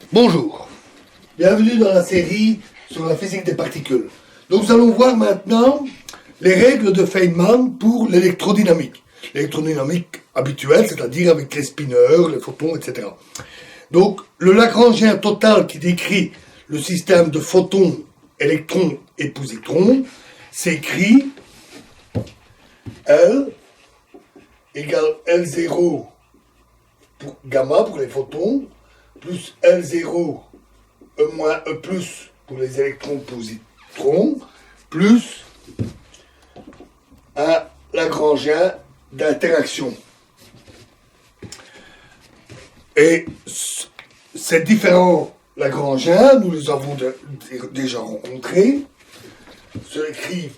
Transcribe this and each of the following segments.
Bonjour, bienvenue dans la série sur la physique des particules. Donc nous allons voir maintenant les règles de Feynman pour l'électrodynamique. L'électrodynamique habituelle, c'est-à-dire avec les spineurs, les photons, etc. Donc le Lagrangien total qui décrit le système de photons, électrons et positrons s'écrit L égale L0 pour gamma pour les photons, plus L0 E moins E plus pour les électrons positrons, plus un Lagrangien d'interaction. Et ces différents Lagrangiens, nous les avons déjà rencontrés, se écrivent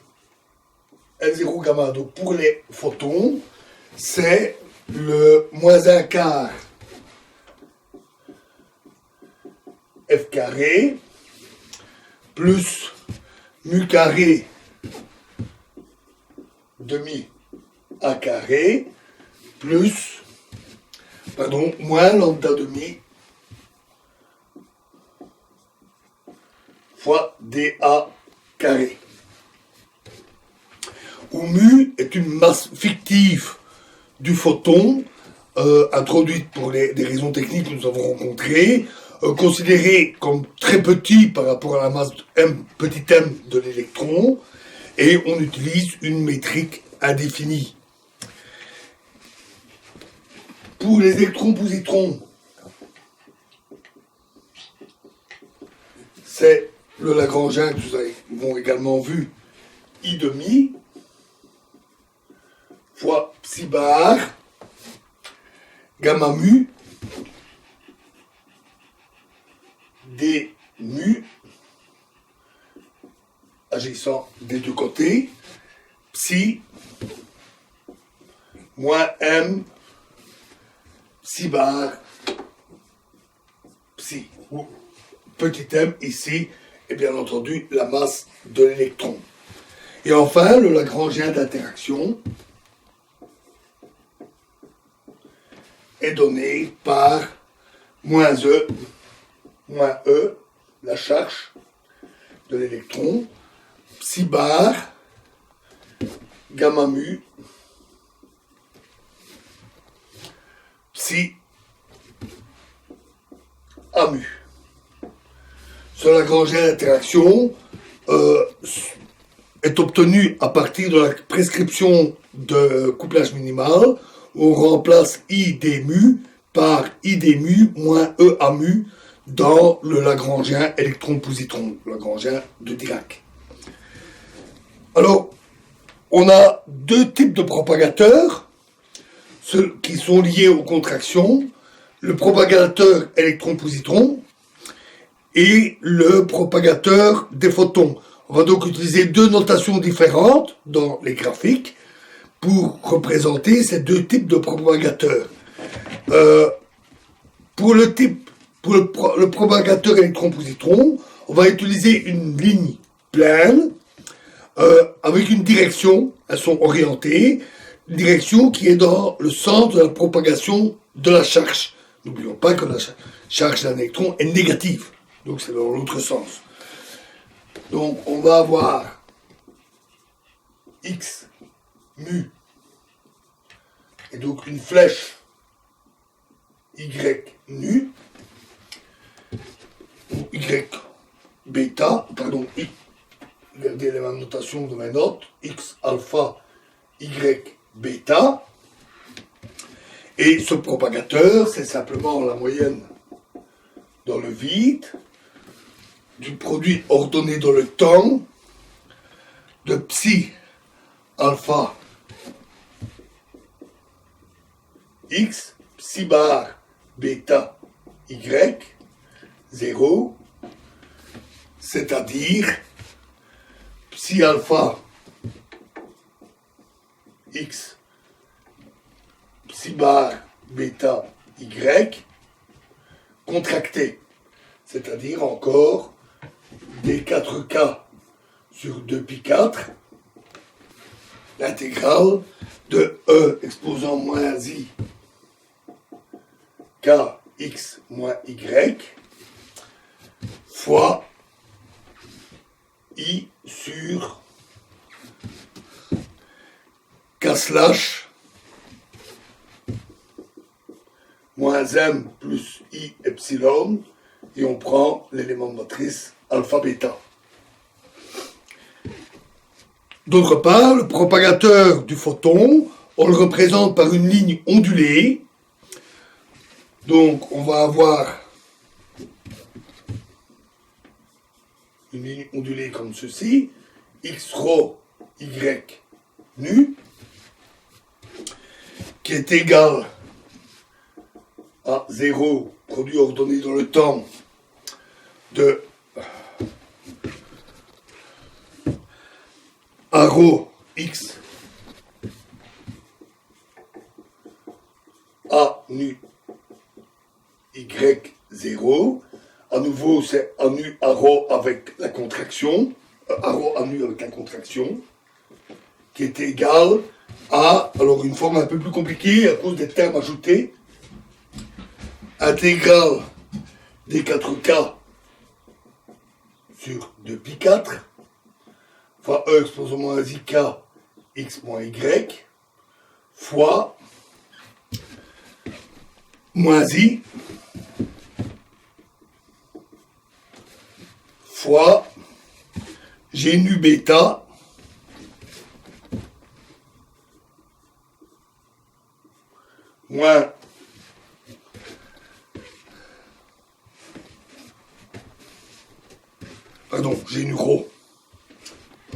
L0 gamma. Donc pour les photons, c'est le moins un quart F carré plus mu carré demi A carré plus, moins lambda demi fois dA carré. Où mu est une masse fictive du photon, introduite pour des raisons techniques que nous avons rencontrées, considéré comme très petit par rapport à la masse m, petit m de l'électron, et on utilise une métrique indéfinie. Pour les électrons-positrons, c'est le Lagrangien que nous avons également vu, I demi, fois psi bar, gamma mu, d mu, agissant des deux côtés, psi, moins m, psi bar, psi, ou petit m ici, et bien entendu la masse de l'électron. Et enfin, le Lagrangien d'interaction est donné par moins E, la charge de l'électron, psi bar, gamma mu, psi A mu. Ce Lagrangien d'interaction est obtenu à partir de la prescription de couplage minimal, où on remplace I d mu par I d mu moins E A mu dans le Lagrangien électron-positron, le Lagrangien de Dirac. Alors, on a deux types de propagateurs, ceux qui sont liés aux contractions, le propagateur électron-positron et le propagateur des photons. On va donc utiliser deux notations différentes dans les graphiques pour représenter ces deux types de propagateurs. Pour le propagateur électron-positron, on va utiliser une ligne pleine avec une direction, elles sont orientées, une direction qui est dans le sens de la propagation de la charge. N'oublions pas que la charge d'un électron est négative, donc c'est dans l'autre sens. Donc on va avoir X mu et donc une flèche Y nu ou Y bêta, regardez la notation de mes notes, X alpha Y bêta, et ce propagateur c'est simplement la moyenne dans le vide du produit ordonné dans le temps de psi alpha x, psi bar bêta y, 0, c'est-à-dire psi alpha x, psi bar bêta y, contracté, c'est-à-dire encore des 4K sur 2pi4, l'intégrale de E exposant moins I kx moins y fois I sur K slash moins M plus I epsilon, et on prend l'élément de matrice alpha bêta. D'autre part, le propagateur du photon, on le représente par une ligne ondulée. Donc on va avoir une ligne ondulée comme ceci, x rho y nu, qui est égal à 0, produit ordonné dans le temps, de a rho x a nu y0. À nouveau, c'est a nu a rho avec la contraction, a rho a nu avec la contraction, qui est égal à, alors une forme un peu plus compliquée à cause des termes ajoutés, intégrale des 4K sur 2π4 fois E exposé moins IK x moins Y fois moins I fois G nu bêta moins G nu rho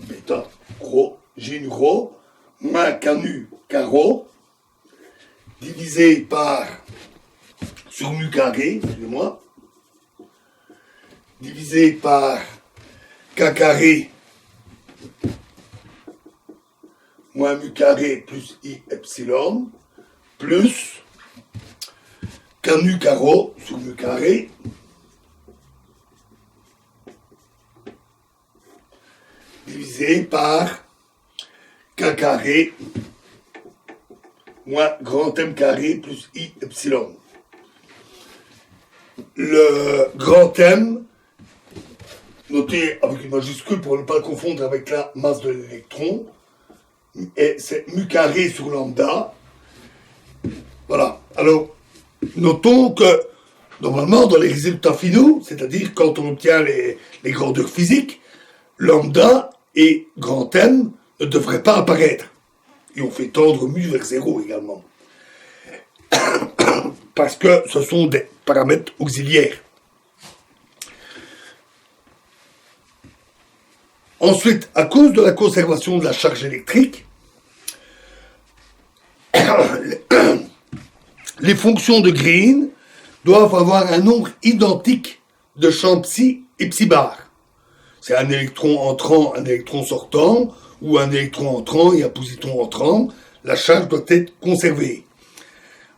bêta rho G nu rho moins K nu K rho divisé par sur mu carré, excusez-moi, divisé par K carré moins mu carré plus I epsilon plus K nu K rho sur mu carré divisé par K carré moins grand M carré plus I epsilon. Le grand M, noté avec une majuscule pour ne pas le confondre avec la masse de l'électron, et c'est mu carré sur lambda. Voilà. Alors, notons que normalement dans les résultats finaux, c'est-à-dire quand on obtient les grandeurs physiques, lambda et grand M ne devraient pas apparaître. Et on fait tendre mu vers 0 également. Parce que ce sont des paramètres auxiliaires. Ensuite, à cause de la conservation de la charge électrique, les fonctions de Green doivent avoir un nombre identique de champs psi et psi bar. C'est un électron entrant, un électron sortant, ou un électron entrant et un positron entrant. La charge doit être conservée.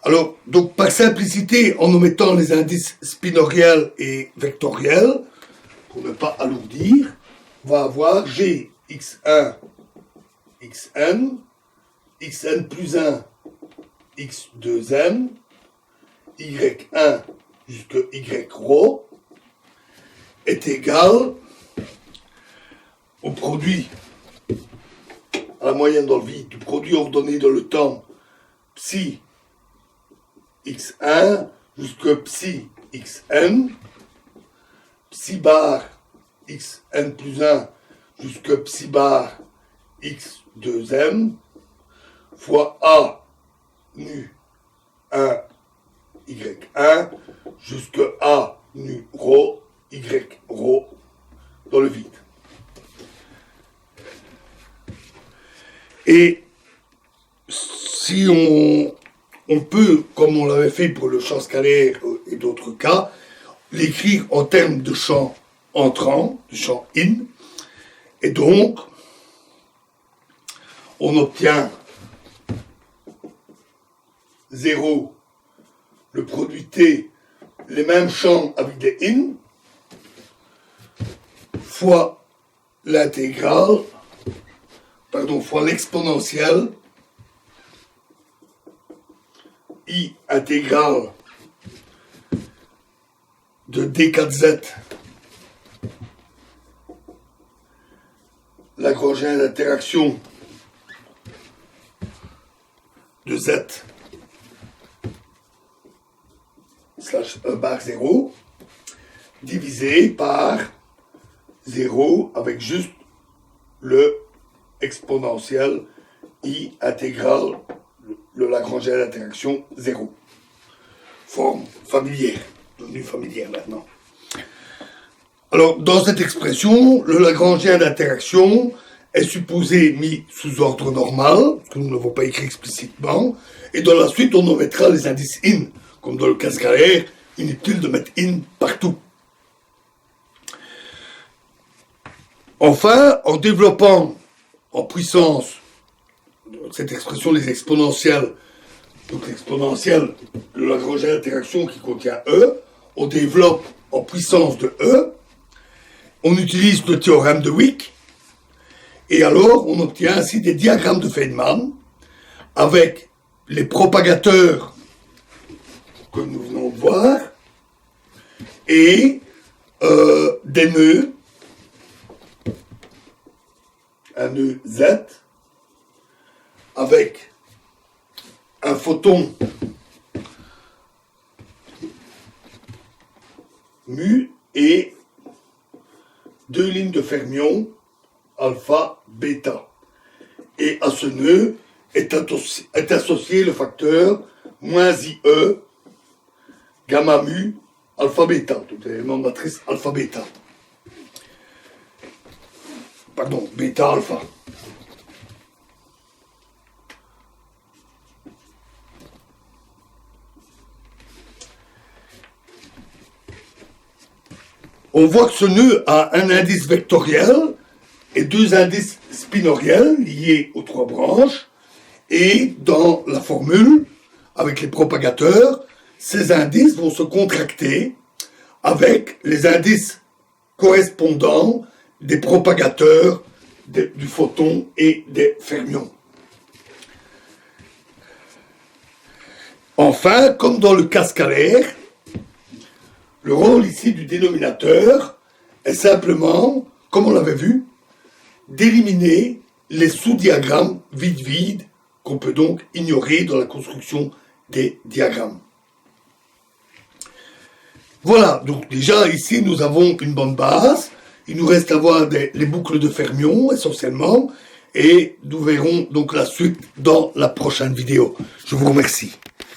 Alors, donc, par simplicité, en omettant les indices spinoriels et vectoriels, pour ne pas alourdir, on va avoir G, x1, xn, xn plus 1, x2n, y1 jusqu'à y rho, est égal au produit, à la moyenne dans le vide, du produit ordonné dans le temps, psi x1 jusqu'à psi xn, psi bar xn plus 1 jusqu'à psi bar x2m, fois a nu 1 y1 jusqu'à a nu rho y rho dans le vide. Et si on peut, comme on l'avait fait pour le champ scalaire et d'autres cas, l'écrire en termes de champ entrant, de champ in, et donc on obtient 0, le produit T, les mêmes champs avec des in, fois l'intégrale, fois l'exponentielle, I intégrale de D4Z Lagrangien d'interaction de Z slash E bar 0 divisé par 0 avec juste le exponentiel I intégrale le Lagrangien d'interaction 0. Forme familière, devenue familière maintenant. Alors, dans cette expression, le Lagrangien d'interaction est supposé mis sous ordre normal, que nous ne l'avons pas écrit explicitement, et dans la suite, on en mettra les indices in, comme dans le cas scalaire, inutile de mettre in partout. Enfin, en développant en puissance cette expression des exponentielles, donc l'exponentielle de la Lagrangien d'interaction qui contient E, on développe en puissance de E, on utilise le théorème de Wick, et alors on obtient ainsi des diagrammes de Feynman avec les propagateurs que nous venons de voir et des nœuds, un nœud Z avec un photon mu et deux lignes de fermions alpha, bêta. Et à ce nœud est associé le facteur moins IE gamma mu alpha bêta, tout élément de matrice alpha bêta. Pardon, bêta alpha. On voit que ce nœud a un indice vectoriel et deux indices spinoriels liés aux trois branches. Et dans la formule, avec les propagateurs, ces indices vont se contracter avec les indices correspondants des propagateurs du photon et des fermions. Enfin, comme dans le cas scalaire, le rôle ici du dénominateur est simplement, comme on l'avait vu, d'éliminer les sous-diagrammes vides qu'on peut donc ignorer dans la construction des diagrammes. Voilà, donc déjà ici nous avons une bonne base. Il nous reste à voir les boucles de fermions essentiellement et nous verrons donc la suite dans la prochaine vidéo. Je vous remercie.